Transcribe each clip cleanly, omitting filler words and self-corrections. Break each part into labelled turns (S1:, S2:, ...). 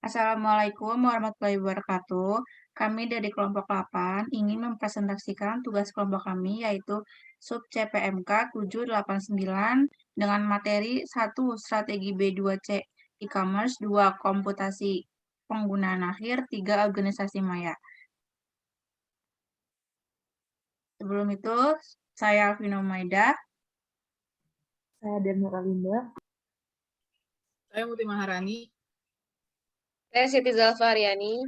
S1: Assalamualaikum warahmatullahi wabarakatuh. Kami dari kelompok 8 ingin mempresentasikan tugas kelompok kami yaitu sub CPMK 789 dengan materi 1 strategi B2C e-commerce, 2 komputasi penggunaan akhir, 3 organisasi maya. Sebelum itu, saya Alvino Maida.
S2: Saya Denur Alinda.
S3: Saya Muti Maharani.
S4: Saya Siti Zalfariani.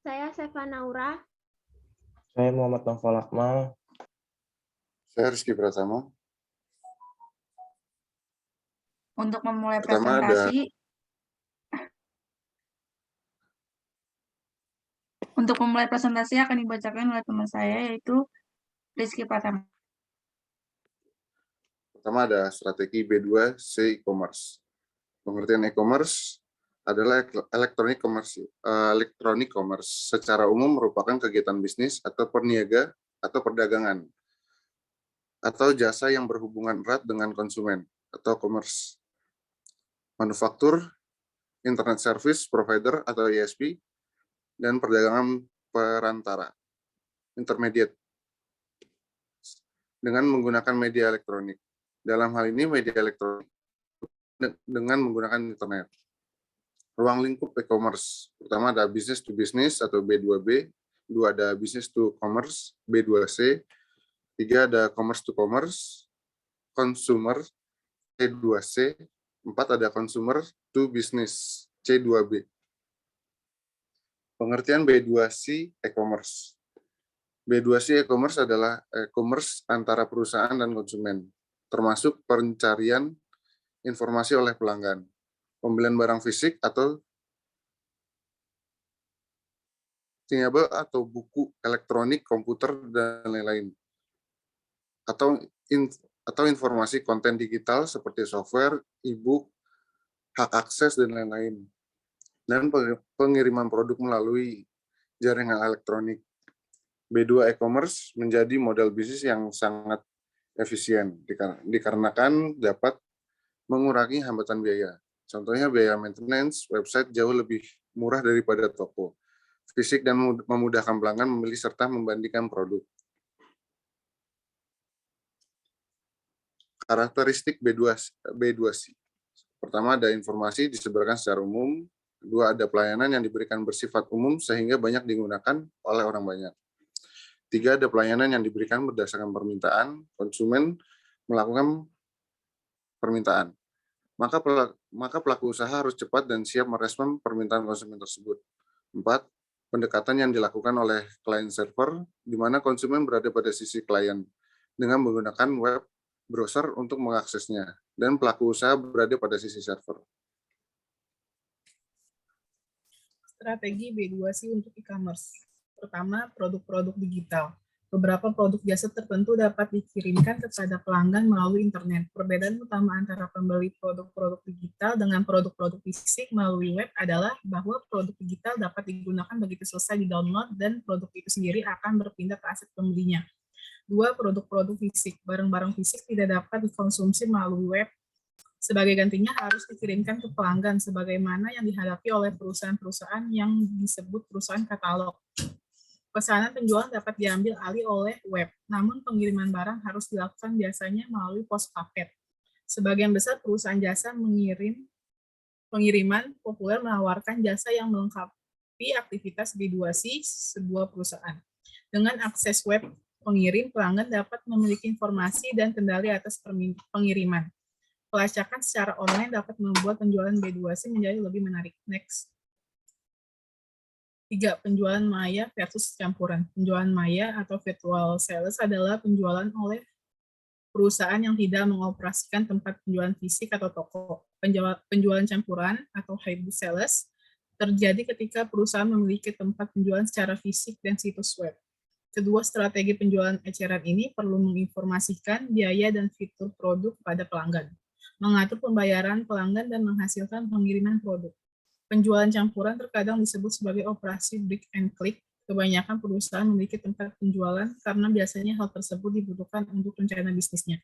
S5: Saya Sefa Naura.
S6: Saya Muhammad Naufal Akmal.
S7: Saya Rizky Pratama.
S1: Untuk memulai
S7: Pertama
S1: presentasi, akan dibacakan oleh teman saya yaitu Rizky Pratama.
S7: Pertama ada strategi B2C e-commerce. Pengertian e-commerce adalah electronic commerce secara umum merupakan kegiatan bisnis atau perniaga atau perdagangan atau jasa yang berhubungan erat dengan konsumen atau commerce. Manufaktur, internet service provider atau ISP, dan perdagangan perantara, intermediate, dengan menggunakan media elektronik. Dalam hal ini media elektronik dengan menggunakan internet. Ruang lingkup e-commerce. Pertama ada business to business atau B2B, 2 ada business to commerce, B2C, 3 ada commerce to commerce, consumer, C2C, 4 ada consumer to business, C2B. Pengertian B2C e-commerce. B2C e-commerce adalah e-commerce antara perusahaan dan konsumen, termasuk pencarian informasi oleh pelanggan, pembelian barang fisik atau sinyabel atau buku elektronik, komputer, dan lain-lain. Atau informasi konten digital seperti software, e-book, hak akses, dan lain-lain. Dan pengiriman produk melalui jaringan elektronik. B2 e-commerce menjadi model bisnis yang sangat efisien dikarenakan dapat mengurangi hambatan biaya. Contohnya biaya maintenance website jauh lebih murah daripada toko fisik dan memudahkan pelanggan memilih serta membandingkan produk. Karakteristik B2C. Pertama ada informasi disebarkan secara umum. 2 ada pelayanan yang diberikan bersifat umum sehingga banyak digunakan oleh orang banyak. 3 ada pelayanan yang diberikan berdasarkan permintaan, konsumen melakukan permintaan. Maka pelaku usaha harus cepat dan siap merespon permintaan konsumen tersebut. 4 pendekatan yang dilakukan oleh client server, di mana konsumen berada pada sisi klien dengan menggunakan web browser untuk mengaksesnya, dan pelaku usaha berada pada sisi server.
S3: Strategi B2C untuk e-commerce. Pertama, produk-produk digital. Beberapa produk jasa tertentu dapat dikirimkan kepada pelanggan melalui internet. Perbedaan utama antara pembeli produk-produk digital dengan produk-produk fisik melalui web adalah bahwa produk digital dapat digunakan begitu selesai di-download dan produk itu sendiri akan berpindah ke aset pembelinya. 2. Produk-produk fisik. Barang-barang fisik tidak dapat dikonsumsi melalui web. Sebagai gantinya harus dikirimkan ke pelanggan sebagaimana yang dihadapi oleh perusahaan-perusahaan yang disebut perusahaan katalog. Pesanan penjualan dapat diambil alih oleh web, namun pengiriman barang harus dilakukan biasanya melalui pos paket. Sebagian besar perusahaan jasa pengiriman populer menawarkan jasa yang melengkapi aktivitas B2C sebuah perusahaan. Dengan akses web pengirim, pelanggan dapat memiliki informasi dan kendali atas pengiriman. Pelacakan secara online dapat membuat penjualan B2C menjadi lebih menarik. Next. 3. Penjualan maya versus campuran. Penjualan maya atau virtual sales adalah penjualan oleh perusahaan yang tidak mengoperasikan tempat penjualan fisik atau toko. Penjualan campuran atau hybrid sales terjadi ketika perusahaan memiliki tempat penjualan secara fisik dan situs web. Kedua strategi penjualan eceran ini perlu menginformasikan biaya dan fitur produk kepada pelanggan, mengatur pembayaran pelanggan, dan menghasilkan pengiriman produk. Penjualan campuran terkadang disebut sebagai operasi break and click. Kebanyakan perusahaan memiliki tempat penjualan karena biasanya hal tersebut dibutuhkan untuk rencana bisnisnya.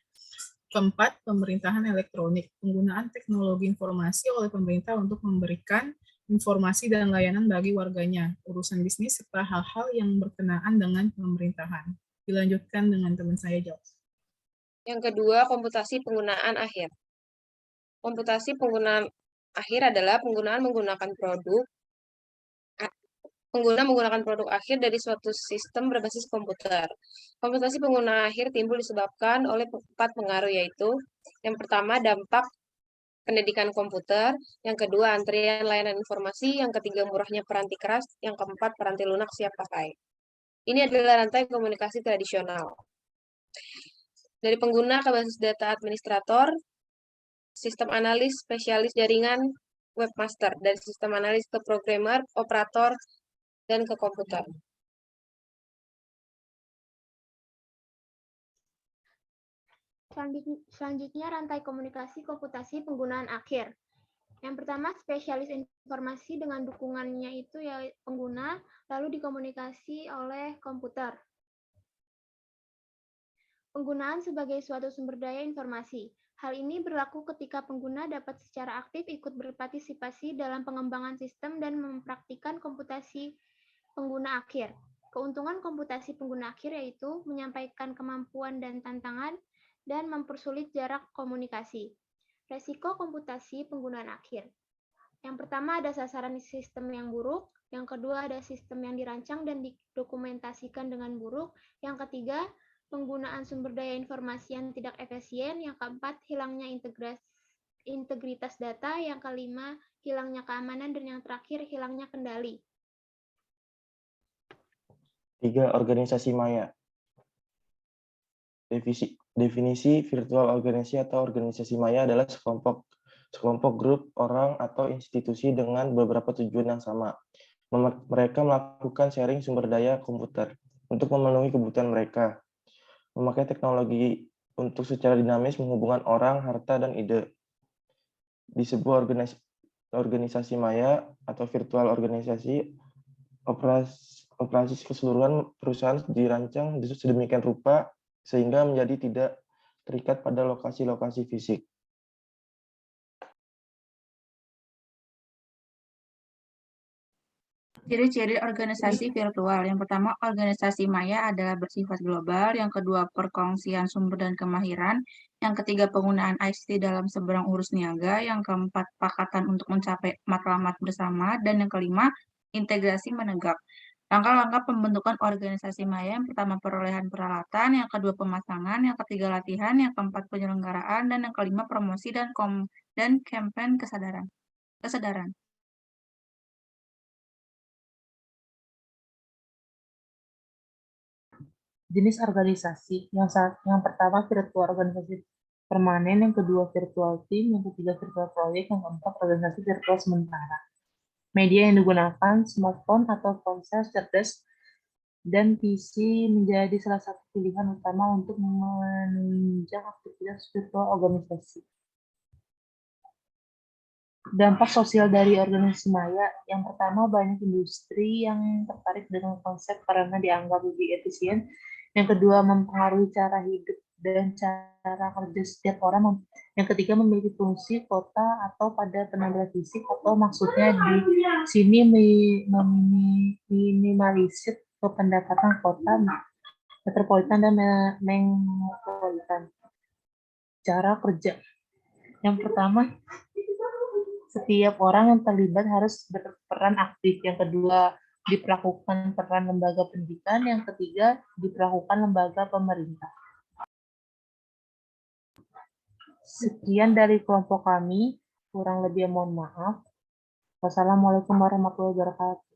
S3: Keempat, pemerintahan elektronik. Penggunaan teknologi informasi oleh pemerintah untuk memberikan informasi dan layanan bagi warganya, urusan bisnis, serta hal-hal yang berkenaan dengan pemerintahan. Dilanjutkan dengan teman saya, Jos.
S4: Yang kedua, komputasi penggunaan akhir. Komputasi penggunaan akhir adalah pengguna menggunakan produk akhir dari suatu sistem berbasis komputer. Komputasi pengguna akhir timbul disebabkan oleh 4 pengaruh, yaitu yang pertama, dampak pendidikan komputer, yang kedua, antrian layanan informasi, yang ketiga, murahnya peranti keras, yang keempat, peranti lunak siap pakai. Ini adalah rantai komunikasi tradisional. Dari pengguna ke basis data administrator, sistem analis, spesialis jaringan, webmaster, dari sistem analis ke programmer, operator, dan ke komputer.
S5: Selanjutnya rantai komunikasi komputasi penggunaan akhir. Yang pertama, spesialis informasi dengan dukungannya itu ya pengguna, lalu dikomunikasi oleh komputer. Penggunaan sebagai suatu sumber daya informasi. Hal ini berlaku ketika pengguna dapat secara aktif ikut berpartisipasi dalam pengembangan sistem dan mempraktikkan komputasi pengguna akhir. Keuntungan komputasi pengguna akhir yaitu menyampaikan kemampuan dan tantangan dan mempersulit jarak komunikasi. Resiko komputasi penggunaan akhir. Yang pertama ada sasaran sistem yang buruk, yang kedua ada sistem yang dirancang dan didokumentasikan dengan buruk, yang ketiga penggunaan sumber daya informasi yang tidak efisien, yang keempat hilangnya integritas data, yang kelima hilangnya keamanan, dan yang terakhir hilangnya kendali.
S6: 3. Organisasi maya. Definisi virtual organisasi atau organisasi maya adalah sekelompok grup orang atau institusi dengan beberapa tujuan yang sama. Mereka melakukan sharing sumber daya komputer untuk memenuhi kebutuhan mereka, memakai teknologi untuk secara dinamis menghubungkan orang, harta, dan ide. Di sebuah organisasi maya atau virtual organisasi, operasi keseluruhan perusahaan dirancang sedemikian rupa sehingga menjadi tidak terikat pada lokasi-lokasi fisik.
S1: Ciri-ciri organisasi virtual. Yang pertama, organisasi maya adalah bersifat global. Yang kedua, perkongsian sumber dan kemahiran. Yang ketiga, penggunaan ICT dalam seberang urus niaga. Yang keempat, pakatan untuk mencapai matlamat bersama. Dan yang kelima, integrasi menegak. Langkah-langkah pembentukan organisasi maya. Yang pertama, perolehan peralatan. Yang kedua, pemasangan. Yang ketiga, latihan. Yang keempat, penyelenggaraan. Dan yang kelima, promosi dan kampanye kesadaran.
S2: Jenis organisasi. Yang pertama virtual organisasi permanen, yang kedua virtual team, yang ketiga virtual proyek, yang keempat organisasi virtual sementara. Media yang digunakan smartphone atau ponsel cerdas dan PC menjadi salah satu pilihan utama untuk menunjang aktivitas virtual organisasi. Dampak sosial dari organisasi maya. Yang pertama, banyak industri yang tertarik dengan konsep karena dianggap lebih efisien. Yang kedua, mempengaruhi cara hidup dan cara kerja setiap orang. Yang ketiga, memiliki fungsi kota atau pada penambah fisik, atau maksudnya di sini meminimalisir pendapatan kota, metropolitan, dan metropolitan. Cara kerja. Yang pertama, setiap orang yang terlibat harus berperan aktif. Yang kedua, diperlakukan peran lembaga pendidikan. Yang ketiga, diperlakukan lembaga pemerintah. Sekian dari kelompok kami. Kurang lebih mohon maaf. Wassalamualaikum warahmatullahi wabarakatuh.